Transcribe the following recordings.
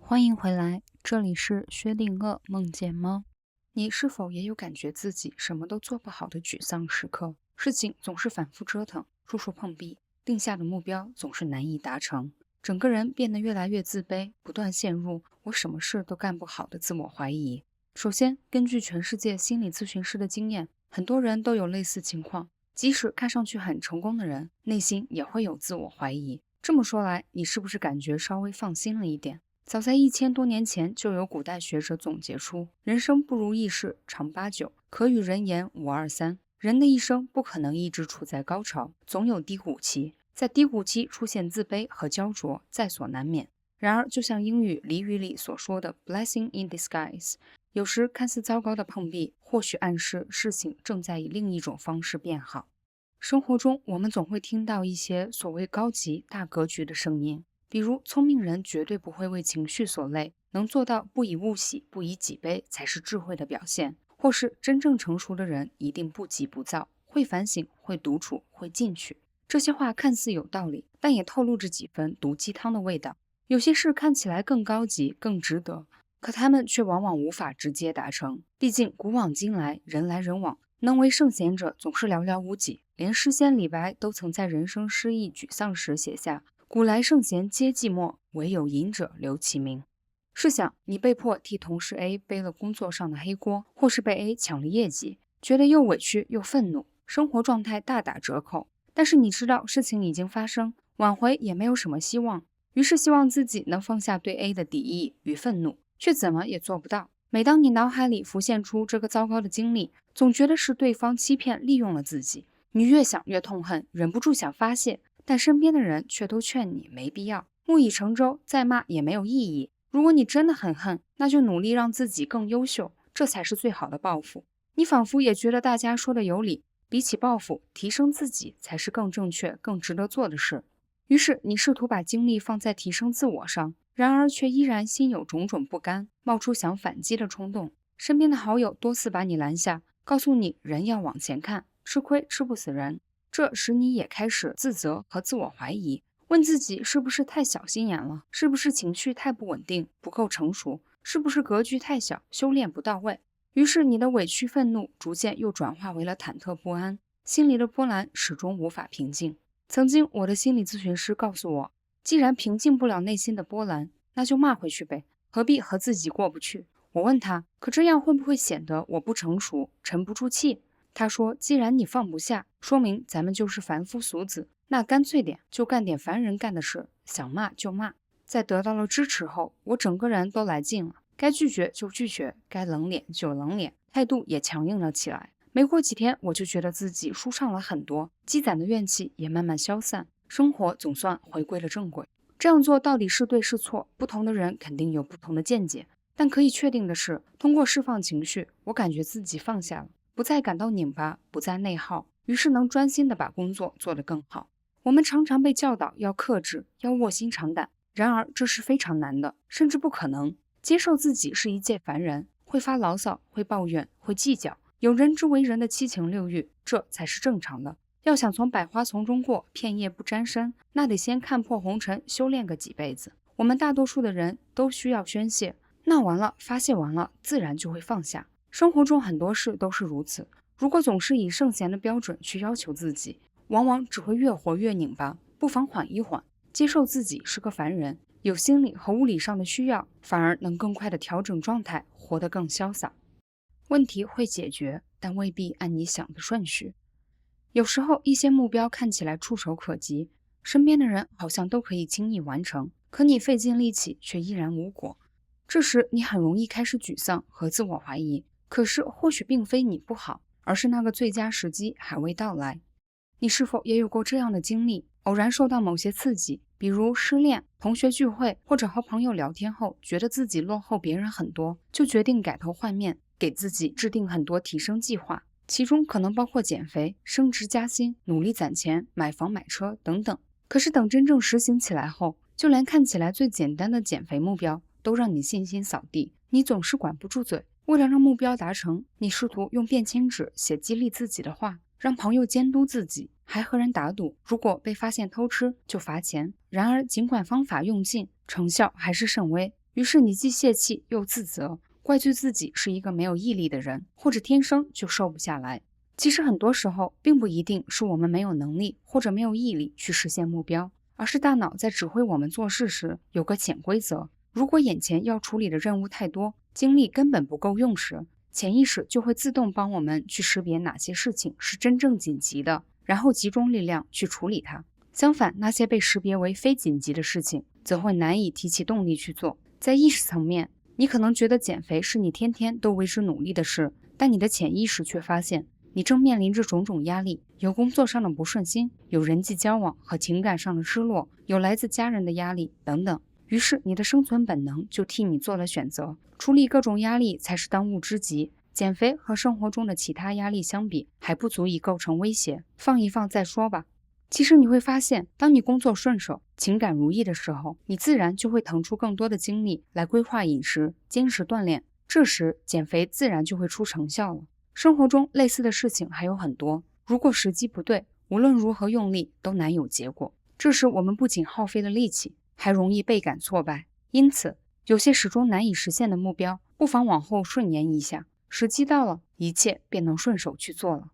欢迎回来，这里是薛定谔梦见猫。你是否也有感觉自己什么都做不好的沮丧时刻？事情总是反复折腾，处处碰壁，定下的目标总是难以达成，整个人变得越来越自卑，不断陷入我什么事都干不好的自我怀疑。首先，根据全世界心理咨询师的经验，很多人都有类似情况，即使看上去很成功的人，内心也会有自我怀疑。这么说来，你是不是感觉稍微放心了一点？早在1000多年前，就有古代学者总结出：人生不如意事常八九，可与人言523。人的一生不可能一直处在高潮，总有低谷期。在低谷期出现自卑和焦灼，在所难免。然而，就像英语俚语里所说的 "blessing in disguise"，有时看似糟糕的碰壁，或许暗示事情正在以另一种方式变好。生活中，我们总会听到一些所谓高级大格局的声音。比如，聪明人绝对不会为情绪所累，能做到不以物喜，不以己悲，才是智慧的表现。或是真正成熟的人一定不急不躁，会反省，会独处，会进取。这些话看似有道理，但也透露着几分毒鸡汤的味道。有些事看起来更高级，更值得，可他们却往往无法直接达成。毕竟古往今来，人来人往，能为圣贤者总是寥寥无几。连诗仙李白都曾在人生失意沮丧时写下古来圣贤皆寂寞，唯有饮者留其名。试想，你被迫替同事 A 背了工作上的黑锅，或是被 A 抢了业绩，觉得又委屈又愤怒，生活状态大打折扣。但是你知道事情已经发生，挽回也没有什么希望，于是希望自己能放下对 A 的敌意与愤怒，却怎么也做不到。每当你脑海里浮现出这个糟糕的经历，总觉得是对方欺骗利用了自己，你越想越痛恨，忍不住想发泄，但身边的人却都劝你没必要，木已成舟，再骂也没有意义。如果你真的很恨，那就努力让自己更优秀，这才是最好的报复。你仿佛也觉得大家说的有理，比起报复，提升自己才是更正确、更值得做的事。于是你试图把精力放在提升自我上，然而却依然心有种种不甘，冒出想反击的冲动。身边的好友多次把你拦下，告诉你人要往前看，吃亏吃不死人。这使你也开始自责和自我怀疑，问自己是不是太小心眼了，是不是情绪太不稳定，不够成熟，是不是格局太小，修炼不到位。于是你的委屈愤怒逐渐又转化为了忐忑不安，心里的波澜始终无法平静。曾经我的心理咨询师告诉我，既然平静不了内心的波澜，那就骂回去呗，何必和自己过不去。我问他，可这样会不会显得我不成熟，沉不住气？他说，既然你放不下，说明咱们就是凡夫俗子，那干脆点，就干点凡人干的事，想骂就骂。在得到了支持后，我整个人都来劲了，该拒绝就拒绝，该冷脸就冷脸，态度也强硬了起来。没过几天，我就觉得自己舒畅了很多，积攒的怨气也慢慢消散，生活总算回归了正轨。这样做到底是对是错，不同的人肯定有不同的见解，但可以确定的是，通过释放情绪，我感觉自己放下了，不再感到拧巴，不再内耗，于是能专心的把工作做得更好。我们常常被教导要克制，要卧薪尝胆，然而这是非常难的，甚至不可能。接受自己是一介凡人，会发牢骚，会抱怨，会计较，有人之为人的七情六欲，这才是正常的。要想从百花丛中过，片叶不沾身，那得先看破红尘，修炼个几辈子。我们大多数的人都需要宣泄，闹完了，发泄完了，自然就会放下。生活中很多事都是如此，如果总是以圣贤的标准去要求自己，往往只会越活越拧巴。不妨缓一缓，接受自己是个凡人，有心理和物理上的需要，反而能更快的调整状态，活得更潇洒。问题会解决，但未必按你想的顺序。有时候一些目标看起来触手可及，身边的人好像都可以轻易完成，可你费尽力气却依然无果。这时你很容易开始沮丧和自我怀疑，可是或许并非你不好，而是那个最佳时机还未到来。你是否也有过这样的经历？偶然受到某些刺激，比如失恋、同学聚会，或者和朋友聊天后，觉得自己落后别人很多，就决定改头换面，给自己制定很多提升计划，其中可能包括减肥、升职加薪、努力攒钱、买房买车等等。可是等真正实行起来后，就连看起来最简单的减肥目标都让你信心扫地，你总是管不住嘴。为了让目标达成，你试图用便签纸写激励自己的话，让朋友监督自己，还和人打赌，如果被发现偷吃就罚钱。然而尽管方法用尽，成效还是甚微。于是你既泄气又自责，怪罪自己是一个没有毅力的人，或者天生就瘦不下来。其实很多时候并不一定是我们没有能力或者没有毅力去实现目标，而是大脑在指挥我们做事时有个潜规则，如果眼前要处理的任务太多，精力根本不够用时，潜意识就会自动帮我们去识别哪些事情是真正紧急的，然后集中力量去处理它。相反，那些被识别为非紧急的事情，则会难以提起动力去做。在意识层面，你可能觉得减肥是你天天都为之努力的事，但你的潜意识却发现，你正面临着种种压力，有工作上的不顺心，有人际交往和情感上的失落，有来自家人的压力等等。于是你的生存本能就替你做了选择，处理各种压力才是当务之急。减肥和生活中的其他压力相比，还不足以构成威胁，放一放再说吧。其实你会发现，当你工作顺手、情感如意的时候，你自然就会腾出更多的精力来规划饮食、坚持锻炼，这时减肥自然就会出成效了。生活中类似的事情还有很多，如果时机不对，无论如何用力都难有结果。这时我们不仅耗费了力气，还容易倍感挫败。因此，有些始终难以实现的目标，不妨往后顺延一下，时机到了，一切便能顺手去做了。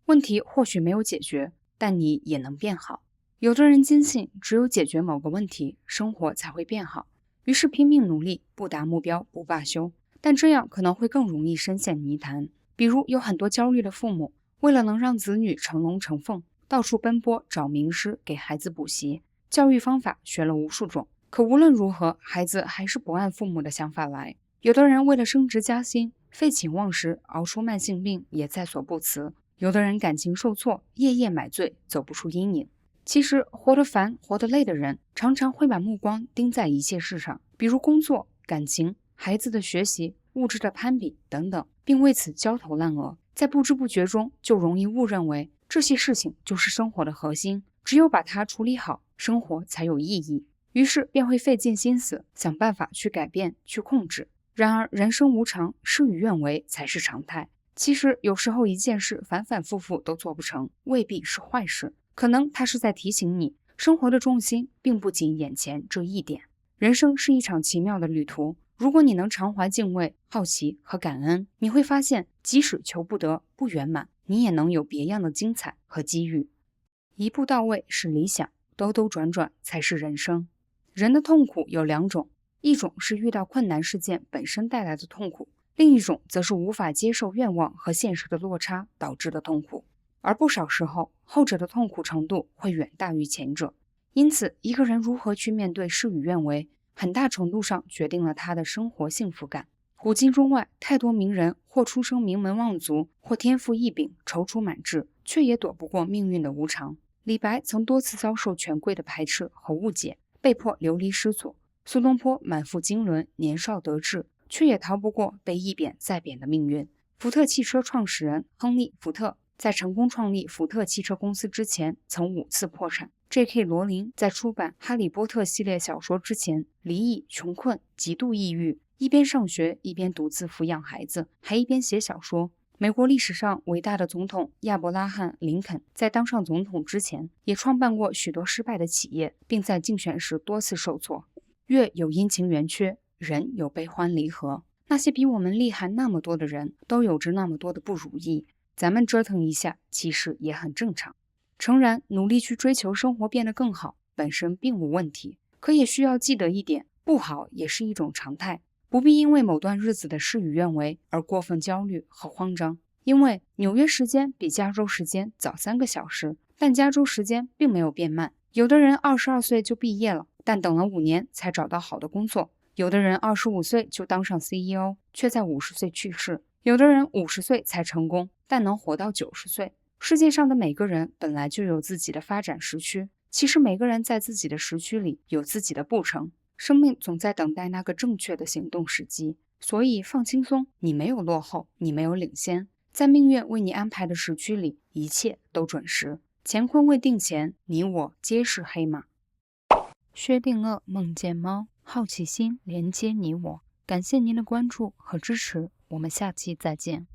问题或许没有解决，但你也能变好。有的人坚信，只有解决某个问题，生活才会变好，于是拼命努力，不达目标不罢休。但这样可能会更容易深陷泥潭。比如有很多焦虑的父母，为了能让子女成龙成凤，到处奔波找名师给孩子补习，教育方法学了无数种，可无论如何，孩子还是不按父母的想法来。有的人为了升职加薪，废寝忘食，熬出慢性病也在所不辞。有的人感情受挫，夜夜买醉，走不出阴影。其实活得烦、活得累的人，常常会把目光盯在一切事上，比如工作、感情、孩子的学习、物质的攀比等等，并为此焦头烂额。在不知不觉中，就容易误认为这些事情就是生活的核心，只有把它处理好，生活才有意义。于是便会费尽心思，想办法去改变、去控制。然而人生无常，事与愿违才是常态。其实有时候一件事反反复复都做不成，未必是坏事，可能它是在提醒你，生活的重心并不仅眼前这一点。人生是一场奇妙的旅途，如果你能常怀敬畏、好奇和感恩，你会发现，即使求不得、不圆满，你也能有别样的精彩和机遇。一步到位是理想，兜兜转转才是人生。人的痛苦有两种，一种是遇到困难事件本身带来的痛苦，另一种则是无法接受愿望和现实的落差导致的痛苦，而不少时候，后者的痛苦程度会远大于前者。因此，一个人如何去面对事与愿违，很大程度上决定了他的生活幸福感。古今中外，太多名人或出生名门望族，或天赋异禀、踌躇满志，却也躲不过命运的无常。李白曾多次遭受权贵的排斥和误解，被迫流离失所。苏东坡满腹经纶，年少得志，却也逃不过被一贬再贬的命运。福特汽车创始人亨利·福特在成功创立福特汽车公司之前，曾5次破产。J.K. 罗琳在出版《哈利波特》系列小说之前，离异、穷困、极度抑郁，一边上学，一边独自抚养孩子，还一边写小说。美国历史上伟大的总统亚伯拉罕·林肯在当上总统之前，也创办过许多失败的企业，并在竞选时多次受挫。月有阴晴圆缺，人有悲欢离合。那些比我们厉害那么多的人，都有着那么多的不如意，咱们折腾一下，其实也很正常。诚然，努力去追求生活变得更好，本身并无问题，可也需要记得一点，不好也是一种常态，不必因为某段日子的事与愿违而过分焦虑和慌张。因为纽约时间比加州时间早3个小时，但加州时间并没有变慢。有的人22岁就毕业了，但等了5年才找到好的工作；有的人25岁就当上 CEO， 却在50岁去世；有的人50岁才成功，但能活到90岁。世界上的每个人本来就有自己的发展时区，其实每个人在自己的时区里有自己的步程，生命总在等待那个正确的行动时机。所以放轻松，你没有落后，你没有领先，在命运为你安排的时区里，一切都准时。乾坤未定前，你我皆是黑马。薛定谔梦见猫，好奇心连接你我。感谢您的关注和支持，我们下期再见。